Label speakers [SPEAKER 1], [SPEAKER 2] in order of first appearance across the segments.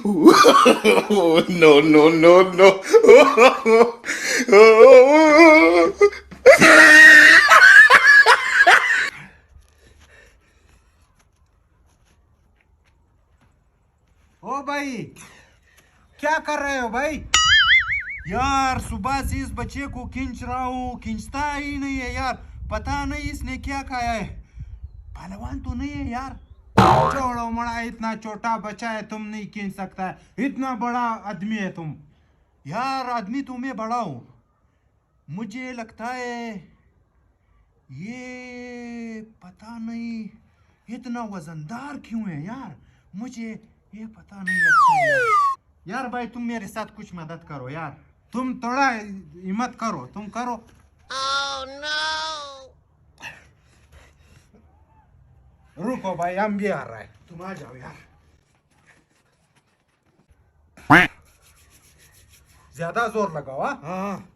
[SPEAKER 1] No, no, no, no.
[SPEAKER 2] ओ भाई, क्या कर रहे हो भाई? यार सुबह से इस बच्चे को खींच रहा हूँ, खींचता ही नहीं है यार। पता नहीं इसने क्या खाया है। पहलवान तो नहीं है यार। छोड़ो मड़ा, इतना छोटा बच्चा है, तुम नहीं खींच सकता है। इतना बड़ा आदमी है तुम। यार आदमी तो मैं बड़ा हूँ। मुझे लगता है ये पता नहीं इतना वजनदार क्यों है यार। मुझे ये पता नहीं लगता यार। यार भाई तुम मेरे साथ कुछ मदद करो यार। तुम थोड़ा हिम्मत करो, तुम करो। रुको भाई, हम भी आ रहा है, तुम आ जाओ यार। ज्यादा जोर लगाओ। हाँ।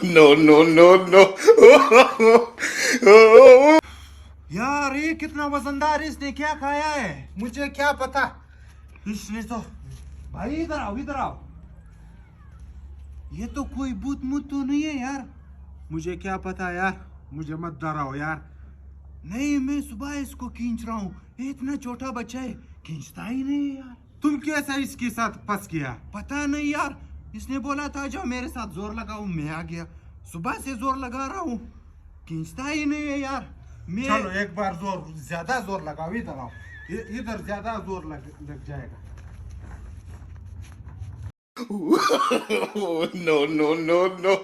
[SPEAKER 1] No, no, no, no.
[SPEAKER 2] यार ये कितना वजनदार, इसने क्या खाया है मुझे क्या पता। इसने तो भाई इधर आओ, इधर आओ। ये तो कोई भूत मूत तो नहीं है यार। मुझे क्या पता यार, मुझे मत डराओ यार। नहीं, मैं सुबह इसको खींच रहा हूँ। ये इतना छोटा बच्चा है, खींचता ही नहीं यार। तुम कैसा इसके साथ फंस गया? पता नहीं यार। इसने बोला था जाओ मेरे साथ जोर लगाओ, मैं आ गया। सुबह से जोर लगा रहा हूँ, खींचता ही नहीं है यार। मैं चलो एक बार जोर, ज्यादा जोर लगाओ। इधर आओ, इधर ज्यादा जोर लग जाएगा।
[SPEAKER 1] No, no, no, no.